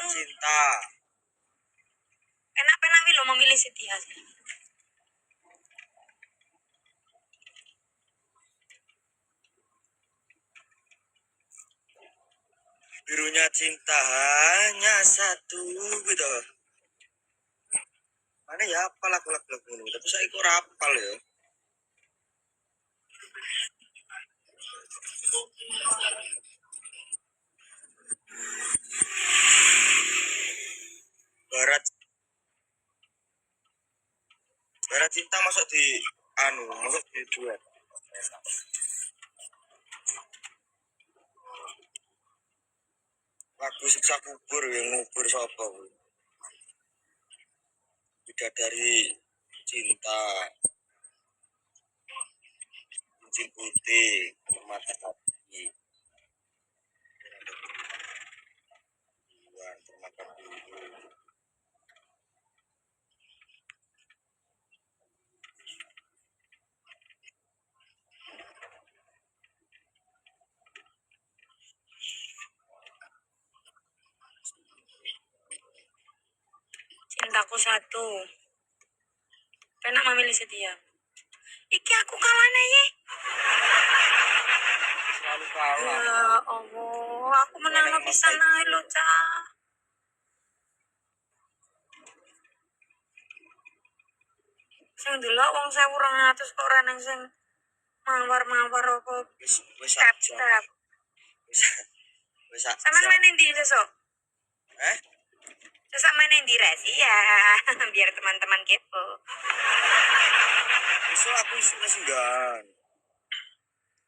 Cinta. Enak-enak lo memilih setia. Birunya cinta hanya satu gitu. Mana ya apa lagu-lagu ini? Tapi saya ikut rapal ya. Barat cinta masuk di masuk di duet. Lagu siksa kubur yang ngubur sapa kuwi. Bidadari cinta. Cincin putih, mata hati. Termakan dulu. Cintaku satu. Enak memilih setia. Iki aku kawane ye. Selalu kalah. Ya Allah, aku menang pisan ae lho, Cak. Sing delok wong 1200 kok ora nang sing mawar-mawar apa Wis tap-tap. Wis Sampeyan main ndi sesuk? Sesuk main ndi rahasia biar teman-teman kepo. Besok aku isu singgan.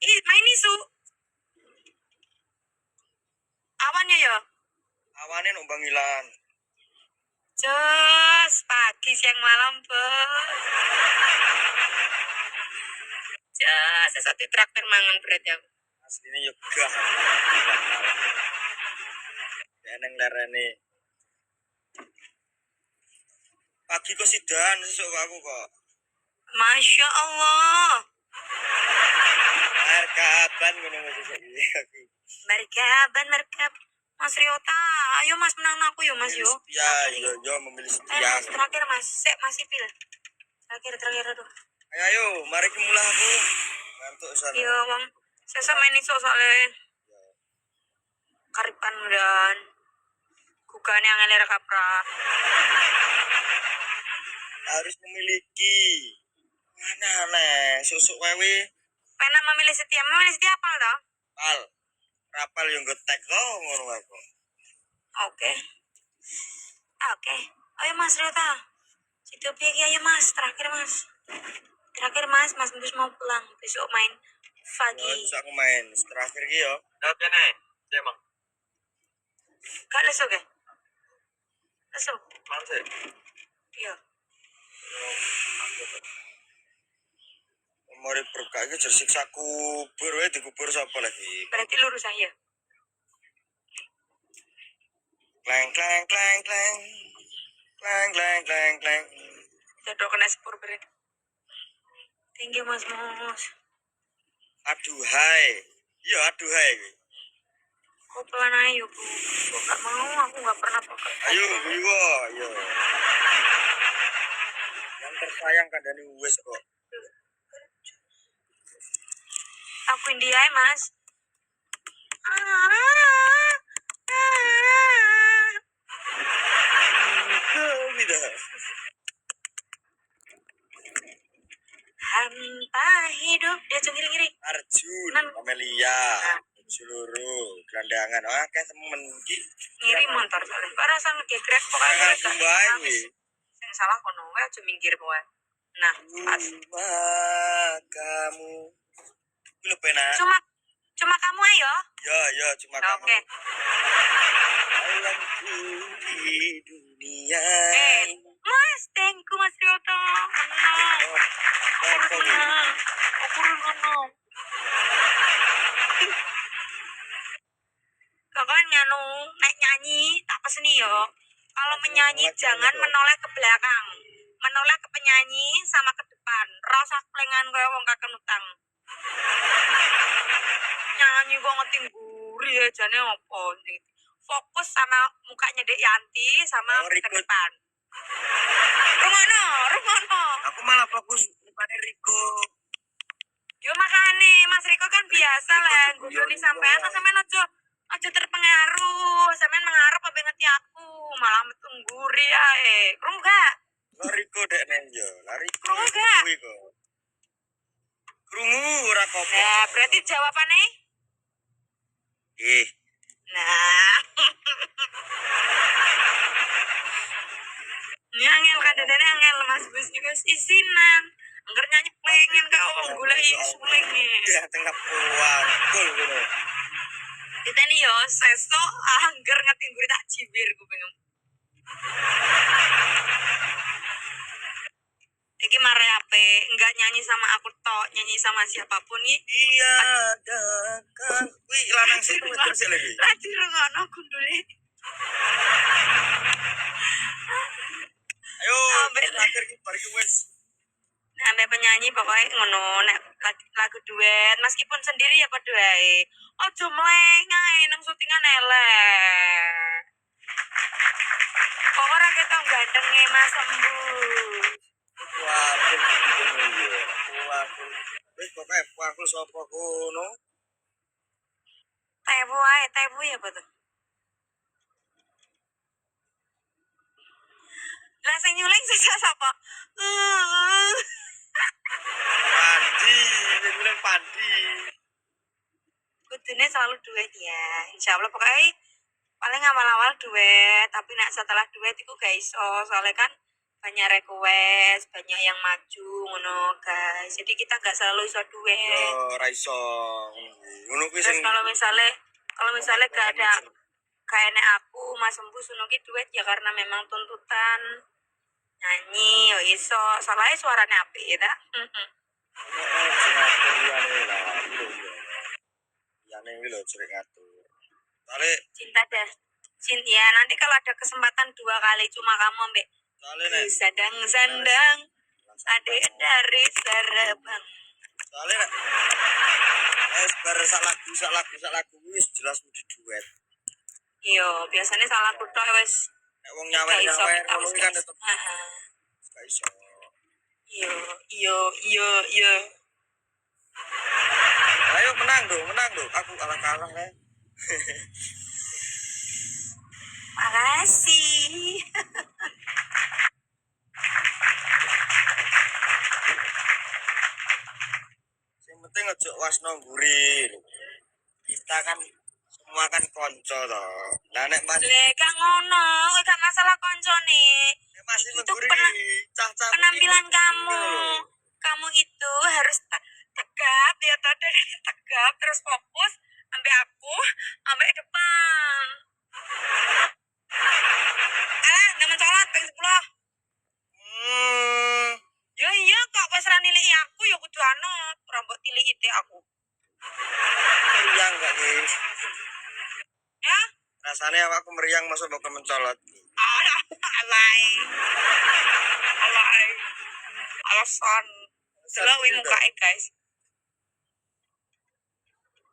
Main isu. Awannya ya? Awane no Bangilan. Jos, pagi siang malam, Bos. Jos, sesuk ditraktir mangan berarti aku. Asline yo gah. Eneng larane. Pagi kok sidan sesuk aku kok. Masya Allah. Markaban ngono sesuk iki aku. Markaban markab. Mas Riota, ayo Mas menang aku yo Mas yo. Ya, yo memilih setia. Mas, terakhir Mas, masih pil. Terakhir aduh. Ayo, mari mulai aku. Ngantuk sana. Iya, Bang. Sesuk main iso soalnya. Karipan dan gugane yang ngelir kapra. Harus memiliki. Mana susuk wewe. Pena memilih setia apa toh? Rapal yang getek kok ngono aku. Oke. Ayo Mas Riota. Situ piye ayo Mas, terakhir Mas. Mas Bus mau pulang. Besok main pagi. Besok aku main. Terakhir iki yo. Oke nih, emang. Gak lesu ke? Lesu. Mana sih? Iya. Mari berkah iki siksa kubur wae dikubur sapa lagi. Berarti lurus aja. Kleng kleng kleng kleng. Kleng kleng kleng kleng. Jadok kena sepur beri. Thank you Mas Mos. Aduhai. Iya aduhai. Kok pelan ayo Bu. Kok gak mau, aku gak pernah pakai. Ayo ayo. Yang tersayang kandani wis kok. Aku India ya Mas. Hampa hidup dia cengiri-ngiri. Arjun, Amelia, seluruh gelandangan. Kayak temen iki. Ngiri motor soalnya. Kok rasa ngegegrek pokoknya mereka. Yang salah kono wae aja minggir wae. Nah, pas. Kamu. Lu pena. Cuma kamu ayo. Ya, cuma kamu. Oke. Alamku di dunia. Mas, thank you Mas Ryoto. Aku menang. Kakak nyanu naik nyanyi tak peseni yo. Kalau menyanyi jangan menoleh ke belakang, menoleh ke penyanyi sama ke depan. Rasa pelengan gue wong kakek utang. Nyanyi kok ngeting gurih aja nih opo. fokus sama mukanya Dek Yanti sama Oh, ke Riko. depan. Rungono. Aku malah fokus depannya Riko. Yo makane Mas Riko kan biasa Riko lah tuh guyoni guyon sampean juga. sampean aja terpengaruh. Sampean mengarep apa ngerti aku, malah metu ngguri ae. Krungu gak? Lo Riko dek neng yo. Lah Riko. Krungu gak? kuwi kok. Krungu ora kok. Nah, berarti jawabannya Ih, nah. Ini angel kadang-kadang angel Mas Bus juga isinan. Angger nyanyi pengen kak wong gula isu pengen. dia tengah puang. Kul ngono. Kita nih yo seso angger ngerti gue tak cibir gue bingung. Iki mare ape enggak nyanyi sama aku tok, nyanyi sama siapapun nih. Iya, kan. Wih, lanang sih tuh terus lagi. Lagi rungono gundule. Ayo, Ambek lah. akhir ki bar ki wis. Nah, ambek penyanyi pokoknya ngono nek lagu duet meskipun sendiri ya padha wae. Ojo mlengah nang syutingan elek. Kok ora ketok gantenge Mas Embus. Wah, kul iya. Wah, kul. Wis pokoke puangku sapa kono. Tebu ae, tebu ya apa tuh? Lah sing nyuling sisa sapa? Pandi, sing bilang Pandi. Kudune selalu duet ya. Insya Allah pokoknya paling awal-awal duet, tapi nek setelah duet itu gak iso, soalnya kan banyak request, banyak yang maju ngono guys. Jadi kita gak selalu iso duet. Yo, ra iso. Ngono kuwi Terus sing kalau misalnya gak ada kayak nek aku Mas Embus ngono ki duet ya karena memang tuntutan nyanyi yo iso. Soalnya suaranya apik ya ta. Yane iki lho cerik ngatur. Soale Cinta dah. Ya nanti kalau ada kesempatan 2 kali cuma kamu ambek soale nek sadang-sandang adek dari Sarabang. soale nek wis bar sak lagu wis jelas mesti duet. Iya, biasanya salah kutok wis Nek wong gak iso nyawer-nyawer kita ngono wis kuwi kan gak tetep Aha. gak iso. Iya. Ayo menang dong. Aku kalah ya. Makasih. Yang penting ojo wasno mburi. Kita kan semua kan konco toh. Lah nek Mas Gak ngono, gak masalah koncone. masih Itu mengguri cah-cah penampilan ini. kamu. Kamu itu harus tegap ya tadi tegap terus fokus sampai aku sampai depan. Alah, nggak mencolot peng 10. Ya iya kok wis ra nilai aku ya kudu anut, rambut tilik ide aku. Meriang gak nih? Ya? Rasanya aku meriang masuk bakal mencolot. Alay. Alasan. Selalu muka guys.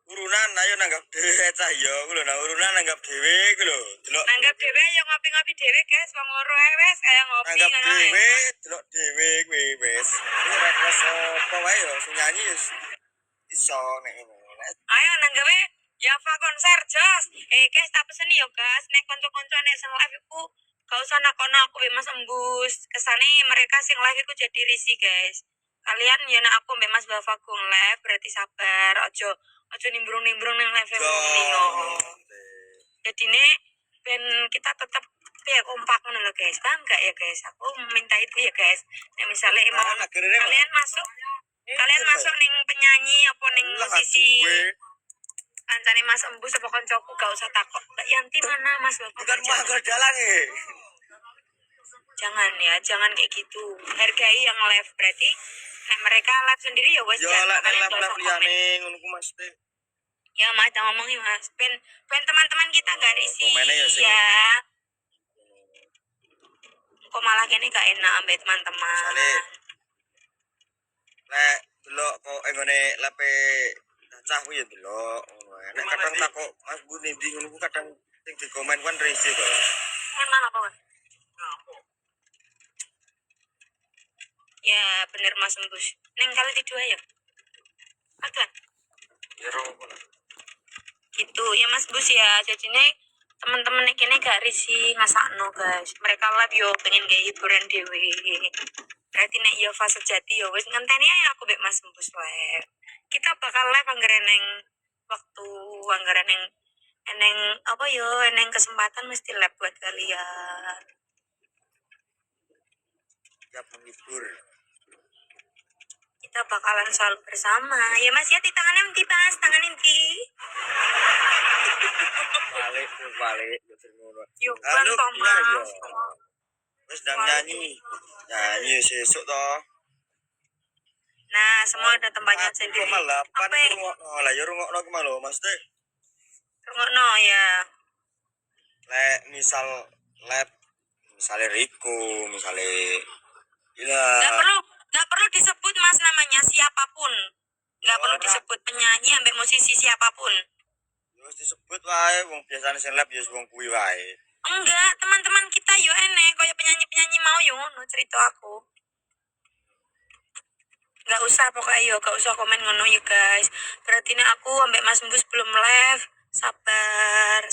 Urunan ayo nanggap dhewe cah yo, ku lho nang urunan nanggap dhewe ku lho. Delok Nanggap dhewe ya ngopi-ngopi dhewe guys, wong loro ae wis kaya ngopi nanggap ngono ae. dhewe, delok dhewe kuwi wis. Iki rek sapa wae yo sing nyanyi wis iso nek ngono. Ayo nanggape ya apa konser jos. Guys tak pesen yo guys, nek kanca-kanca nek sing live iku gak usah nakono aku be Mas Embus. Kesane mereka sing live iku jadi risih guys. Kalian ya nek aku mbek Mas Bafagung live berarti sabar, ojo nimbrung-nimbrung nang live liyo. Jadi nih ben kita tetap ya kompak ngono lho guys. Paham gak ya guys? Aku minta itu ya guys. Nek misalnya mau kalian masuk ning penyanyi apa ning musisi kancane Mas Embus apa koncoku gak usah takut. Mbak Yanti mana Mas Bapak? Bukan mah dalang e. Jangan kayak gitu. Hargai yang live berarti nek mereka live sendiri ya wes Yo lek nek live liyane ngono ku Mas teh. Ya Mas ngomongin Mas. Ben teman-teman kita gak risih Komennya ya sing. ya. Kok malah kene gak enak ambek teman-teman. Soale lek delok kok ngene lepe cah ku ya delok ngono. Nek kadang takok Mas Bu ndi ngono ku kadang Sing di komen kan risi to. Emang apa? Ya bener Mas Embus. Neng kali tidur ya. Aduh. Ya rong lah. Gitu ya Mas Bus ya. Jadinya teman-teman kini gak risih ngasakno guys. Mereka live yo pengen kayak hiburan dewe. Berarti nek yo fase sejati yo wis ngenteni ae aku mek Mas Embus live. Kita bakal live anggere neng waktu anggere neng eneng apa yo eneng kesempatan mesti live buat kalian. Siap menghibur. Kita bakalan selalu bersama. Ya Mas ya, di tangannya nanti Mas, tangan nanti. Balik ngono. Yuk, Halo, bantong iya, iya. Mas. Wis ndang nyanyi. Nyanyi sesuk to. Nah, semua ada tempatnya sendiri. Malah pan Apa ya? rungokno. Lah ya rungokno ki malu Mas Teh. Rungokno ya. Lek misal lab misalnya Riko, misalnya iya. Nggak perlu disebut Mas namanya siapapun. Nggak perlu disebut penyanyi ambek musisi siapapun. Wis disebut wae wong biasane sing lab ya wong kuwi wae. Enggak, teman-teman kita yo enek koyo penyanyi-penyanyi mau yo ngono cerita aku. Nggak usah pokoknya yo, gak usah komen ngono ya guys. Berarti ini aku ambek Mas Embus belum live. Sabar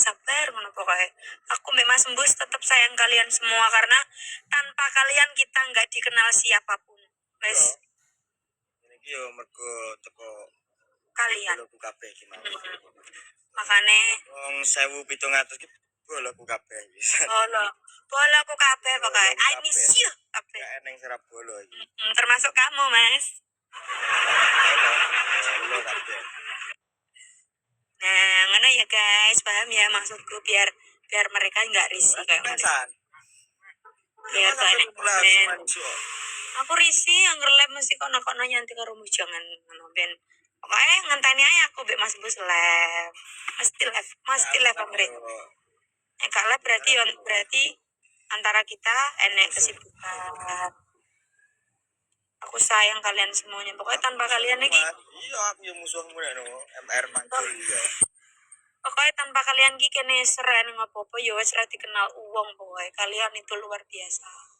ngono pokoknya. Aku ambek Mas Embus tetap sayang kalian semua karena tanpa kalian kita nggak dikenal siapapun. Guys, Ini ki yo mergo teko kalian. boloku kabeh ki mau. Makanya Wong 1700 ki boloku kabeh wis. bola aku kabeh pokoknya. I miss you kabeh. Gak eneng serap bolo iki. Termasuk kamu Mas. Bolo kabeh. Nah, ngono ya guys, paham ya maksudku biar mereka nggak risih kayak Mas. Pesan. Biar gak enak komen. Masuk. Aku risih yang nge-live mesti kono-kono nyanti karo jangan ngono ben. Pokoknya ngenteni aja aku mbek Mas Bus live. Mesti live pemerintah. Gak live berarti antara kita enek kesibukan. Aku sayang kalian semuanya. Pokoknya tanpa kalian lagi. Iya, aku yang musuhmu nek no MR mantul ya. Pokoknya tanpa kalian ki kene seren ngopo-opo ya wis ra dikenal uang pokoknya. Kalian itu luar biasa.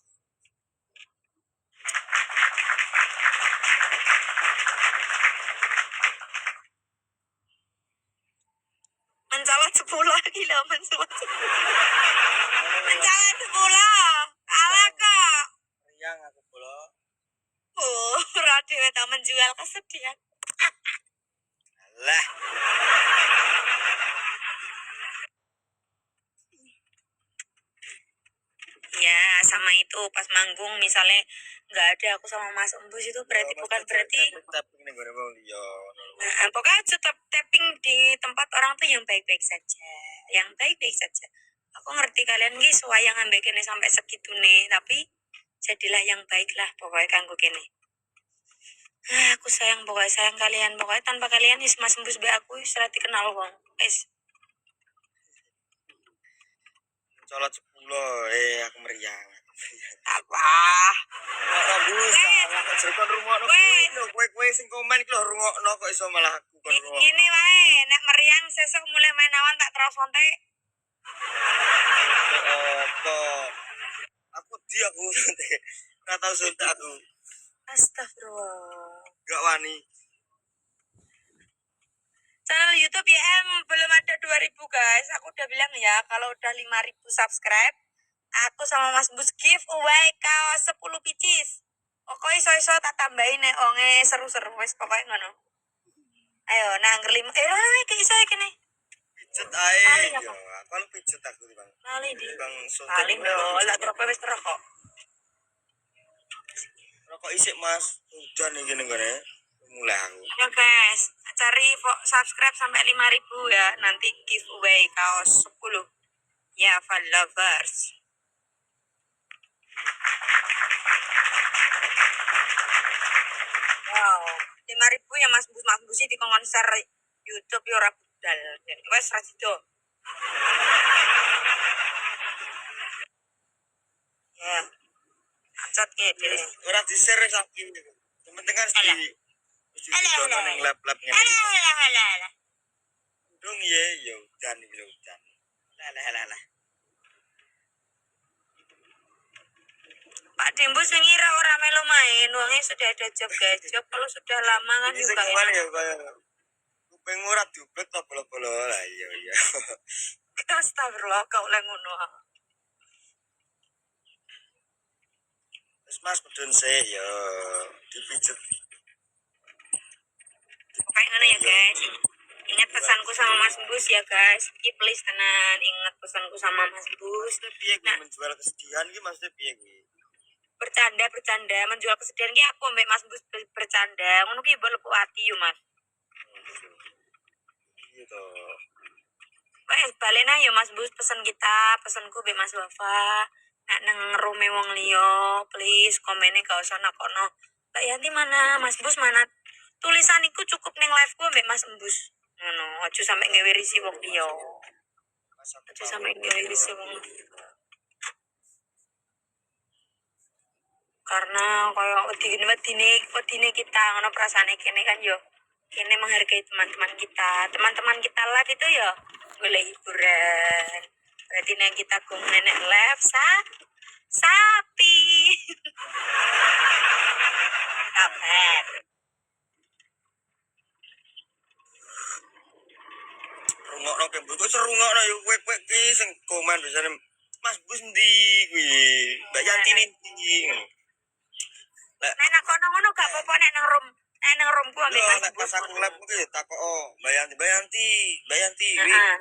Mencalat 10 gila mencalat 10. Mencalat 10. Kalah kok. Riang aku bolo. Oh, radio tak menjual kesedihan. Lah. Ya, sama itu pas manggung misalnya nggak ada aku sama Mas Embus itu berarti bukan berarti. Tapi ini gue mau liyo. Nah, pokoknya tetap tapping di tempat orang tuh yang baik-baik saja. Yang baik-baik saja. Aku ngerti kalian guys, wayang ambek kene sampai segitu nih, tapi jadilah yang baik lah pokoknya kanggo kene. Aku sayang pokoknya sayang kalian. Pokoknya tanpa kalian is Mas Embus be aku sudah dikenal wong. Guys. Colot 10 aku meriang. Apa? Ora bisa, kok cerita rungokno kowe sing komen iki lho rungokno kok iso malah aku kon rungokno. Gini wae, nek meriang sesuk mulai main awan tak terus ontek. Apa? Aku aku suntik. Ora tau suntik aku. Astagfirullah. Gak wani. Channel YouTube YM belum ada 2000 guys. Aku udah bilang ya, kalau udah 5000 subscribe, aku sama Mas Bus giveaway kaos 10 pieces. Pokoknya iso-iso tak tambahin nek onge seru-seru wis pokoknya ngono. Ayo nangger 5. Kayak iso kene. Pijet ae. Yo, aku pijet aku Bang. Nali di. Bang suntik. Paling lho, lah drop wis rokok. Rokok isik Mas. Hujan iki ning gone. Mulai aku. Ya guys, cari subscribe sampai 5000 ya. Nanti giveaway kaos 10. Ya, fan lovers. Wow, 5000 ya Mas Bus di konser YouTube yo ora budal. Wes ra sido. Ya. Acot ke dhewe. Ora di-share saiki. Yang penting kan di ning lab-lab ngene. Alah. Dong ye, yo hujan iki lho hujan. Lah. Pak Dimbus ngira orang melu main, uangnya sudah ada job guys. Job kalau sudah lama kan Ini juga gimana ya kaya kuping ora diubet to bolo-bolo lah iya. Astagfirullah kau oleh ngono. Wis Mas medun sih ya dipijet. Kayak ngono ya guys. Ingat pesanku sama Mas Bus ya guys. Please tenan ingat pesanku sama Mas Bus. Piye Nah, menjual kesedihan ki maksudnya piye ki? bercanda menjual kesedihan ki aku mbek Mas Bus bercanda. Ngono ki mbok lepuk ati yo Mas. Gitu. Wes balen ayo Mas Bus pesen kita, pesenku mbek Mas Wafa. Nak nang rome wong liya, please komennya gak usah nakono. Mbak Yanti mana? Mas Bus mana? Tulisaniku cukup ning live-ku mbek Mas Embus. Ngono, aja sampe ngewe risi wong liya. Aja sampe ngewe risi wong liya. Karena kaya wedine kita ngono perasaane kene kan yo. Kene menghargai teman-teman kita. Teman-teman kita live itu ya golek hiburan. Berarti nek kita gong nenek live sapi. Kabar. Rungokno ke mbok serungokno yo kowe ki sing komen biasane Mas Bus ndi kuwi? Mbak Yanti ndi? Nek nak kono ngono gak apa-apa nek nang room. Nek nang roomku ambek Yo Mas nek Bus. pas aku live kuwi takok Mbak Yanti kuwi. Heeh.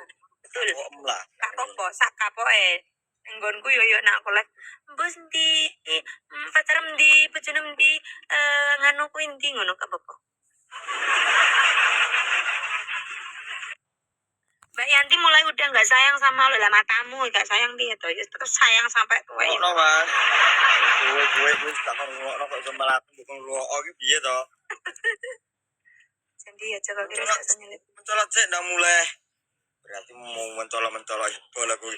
Betul. Kok lah. Gak apa-apa, sak kapoke. Nggonku yo nak aku live. Bos ndi? Pacar ndi? Bojone ndi? Nganu kuwi ndi ngono gak apa-apa. Mbak Yanti mulai udah nggak sayang sama lo lah matamu, nggak sayang dia tuh, terus sayang sampai tua ini. Ngono Mas. Kowe wis tak ngono kok sembal aku bukan rungok iki piye to? Jadi ya coba kira saya nyelip. Mencolot sik ndak mulai. Berarti mau mencolot bola kuwi.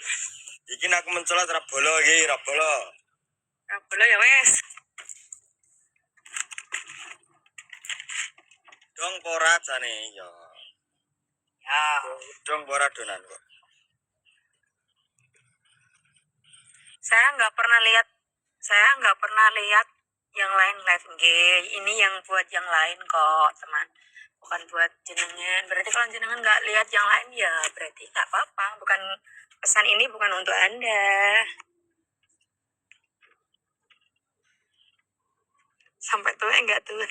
Iki aku mencolot ra bola iki, ra bola. Boleh ya wes. Dong pora jane ya. Ya. Dong pora donan kok. Saya nggak pernah lihat yang lain live nggih. Ini yang buat yang lain kok teman. Bukan buat jenengan. Berarti kalau jenengan nggak lihat yang lain ya berarti nggak apa-apa. Bukan pesan ini bukan untuk Anda. Sampai tuh enggak tuh.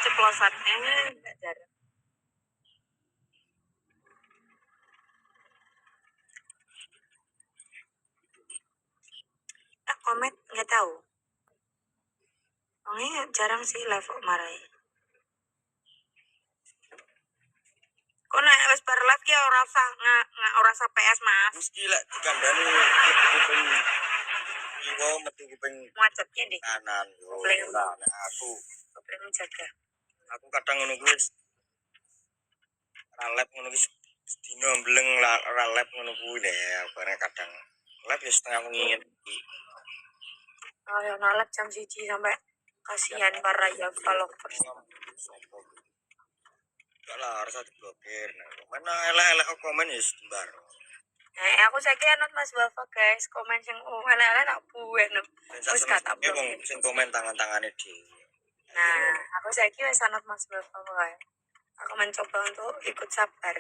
Ceplosannya enggak jarang. Komen nggak tahu. Orangnya jarang sih live kok marai. Kok nek wis bar live ki ora usah PS Mas. Mesti lek dikandani kuping iwo metu kuping Macetnya deh. kanan yo. Kuping. Lah nek aku Problem jaga. kadang ngono kuwi ra lep ngono kuwi sedina mbleng ra lep ngono kuwi deh bareng kadang lep ya setengah wengi. Oh, yang nolak jam 1 sampai kasihan para ya followers. Enggak lah harus diblokir. Mana elek-elek komen ya sebar. Aku saiki anut Mas Wafa guys, komen sing elek-elek tak buwe no. Wis gak tak blokir. Sing komen tangan-tangane dhewe. Nah, aku saiki wis anut Mas Wafa wae. Aku mencoba untuk ikut sabar.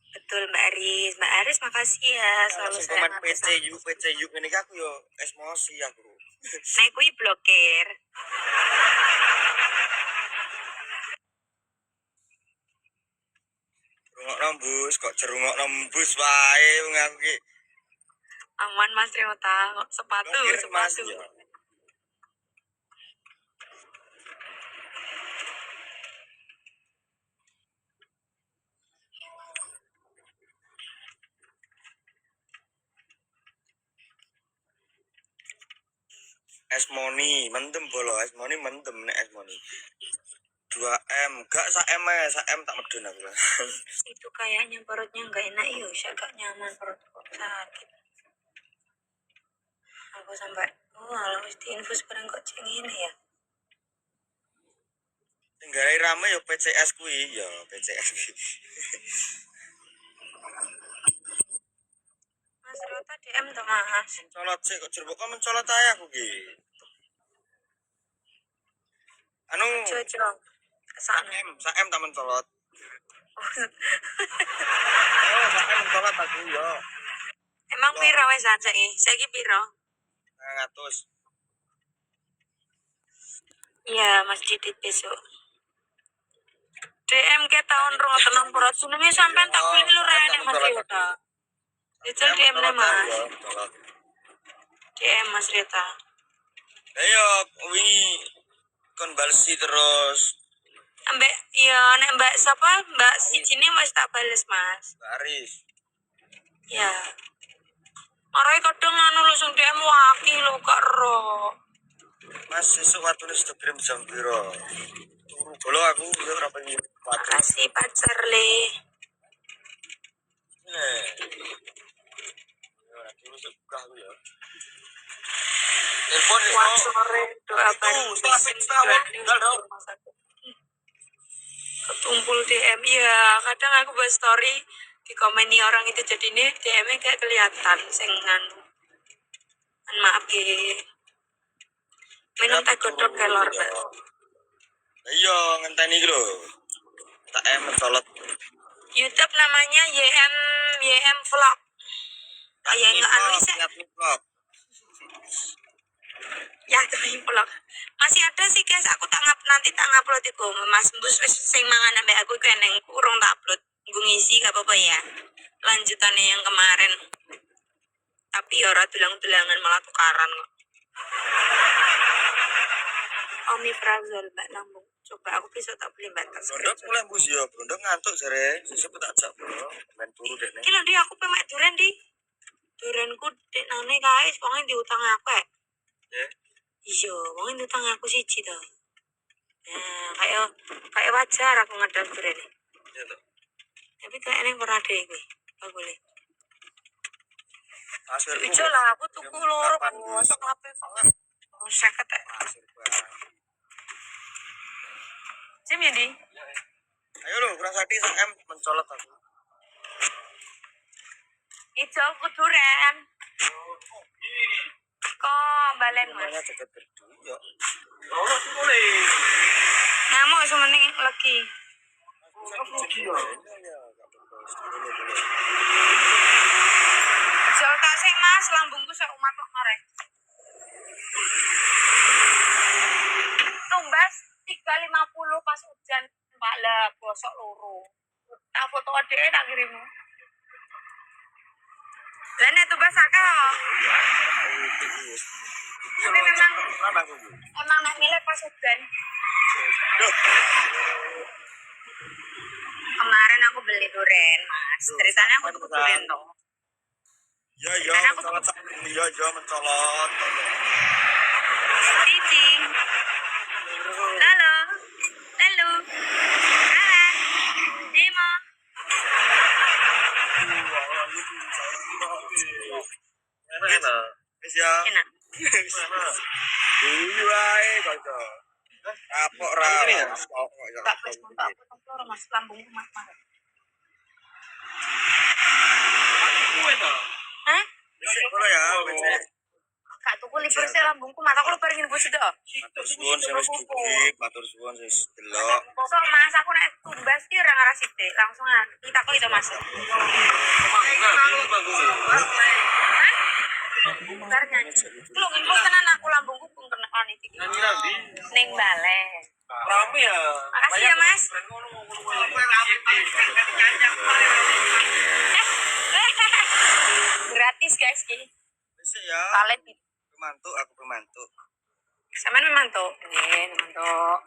Betul Mbak Aris makasih ya selalu Sing saya komen PCU ngene iki aku yo emosi aku. Nah, kuwi blokir. Rungokno mbus kok jerungokno mbus wae wong aku iki. Aman Mas Triota, sepatu. Ya. Esmoni, mendem bolo, esmoni mendem nek esmoni. 2M, gak sak M tak medun aku. Itu kayaknya perutnya nggak enak yuk, saya gak nyaman perutku sakit. Aku sampai, alah mesti infus bareng kok ceng ini ya. Tinggal rame ya PCS kuwi ya PCS kuwi. Mas Rota DM tuh Mas. Mencolot sih kok jeruk kok mencolot ae aku ki. Anu Jojo. Kesana. saem tak mencolot. Oh, saem mencolot aku ya. Emang piro wis aja saiki piro? 100. Iya, Mas Didit besok. DM ke tahun 2016 jenenge sampean tak beli lu rene Mas Rita. Jajal DM ne Mas. DM Mas Rita. Ayo wingi kon balesi terus. Mbak ya nek Mbak sapa? Mbak sijine wis tak bales Mas. Baris. Ya. Marai kadang anu langsung DM waki lho gak ero. Mas sesuk watune Instagram jam piro? Turu bolo aku ya ora pengen watu. Makasih pacar le. Ya, dulu suka aku ya. Telepon Kuat iso. sore doa bareng Tinggal dong. ketumpul DM ya kadang aku buat story di komeni orang itu jadi ini DM-nya kayak kelihatan sengan maaf ge minum teh godok kelor Mbak. Iya ngenteni iki lho. Tak mencolot. YouTube namanya YM Vlog. Kayak nggak anu bisa. Vlog. Ya tapi vlog. Masih ada sih guys, aku nanti tak ngupload iku. Mas Bus wis sing mangan ambek aku iku eneng kurang tak upload. Nggo ngisi gak apa-apa ya. Lanjutannya yang kemarin. Tapi ya ora tulang-tulangan malah tukaran kok. Omeprazol Mbak Lambung. Coba aku besok tak beli Mbak. Brondok mulai bus ya, brondok ngantuk jare. Sesuk tak ajak bro. Men turu dekne. Iki lho Di, aku pemek duren Di. Durenku dek nane kae wong diutang aku. Ya. Iya, wong diutang aku siji to. Nah, kayak wajar aku ngedal duren. Iya toh. Tapi kayaknya pernah deh gue. Gak boleh. Asir. Ijo lah, aku tuku loro bos. Apa kok? Oh, seket ya. Sim ya, Di? Ayo lho, kurang sakti saem mencolot aku. Ijo aku duren. Kok balen Mas? Namanya jaket berdua. Ya. Ngamuk sementing lagi. Jol tak sih Mas, lambungku sak umat kok mareh. Tumbas 350 pas hujan Mbak lah bosok loro. Tak foto adeke tak kirim. Lah nek tumbas akeh kok. Tapi memang nek milih pas hujan. Kemarin aku beli duren, Mas. Ceritanya aku tuh duren toh. Ya, mencolot. Ya, mencolot. Cici. Halo. Halo. Halo. Nemo. Enak. Wis ya. Enak. Dulu ae kanca. Kapok ra. Tak pas kontak aku Mas lambungku Mas. Hah? Wis kono ya, wis. Kak tuku libur sih lambungku mataku lu pengen bus dah. Matur suwun sing wis dikip, matur suwun wis delok. Sok Mas aku nek tumbas ki ora ngarasi deh, langsung kita kok itu Mas. Bentar nyanyi. Lu info tenan aku lambungku pun kena on iki. Ning Balen. Rame ya. Makasih ya Mas. Gratis guys ki. Wis ya. Kalian Pemantuk aku pemantuk. sampean memantuk. Nggih, memantuk.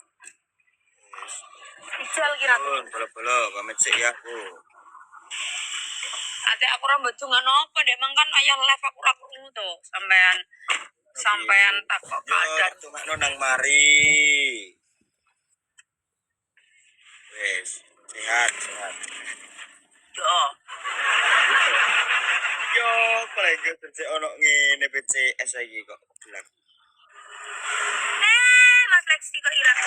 Ijal kira tuh. Bolo-bolo pamit sik ya aku. Ate aku ora mbedungan apa dek mang kan ayah live aku ra krungu to sampean takok keadaan Cuma nang mari. Wes, sehat. yo. Yo, kolega kerja ono ngene PCS lagi kok bilang. Mas Lexi kok ilang.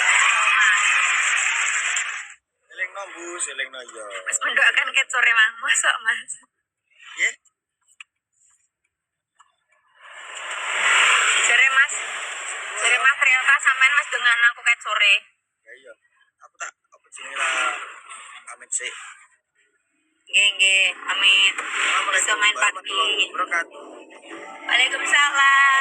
no Bu, seling no yo. Mas mendoakan ket sore mah. Mosok Mas. Ya. Jare Mas ternyata sampean Mas dengan aku ket sore. Ya iya. Aku tak apa jenenge lah. Amit sih. Nggih, amin. Bisa main pagi. Assalamualaikum warahmatullahi wabarakatuh. Waalaikumsalam.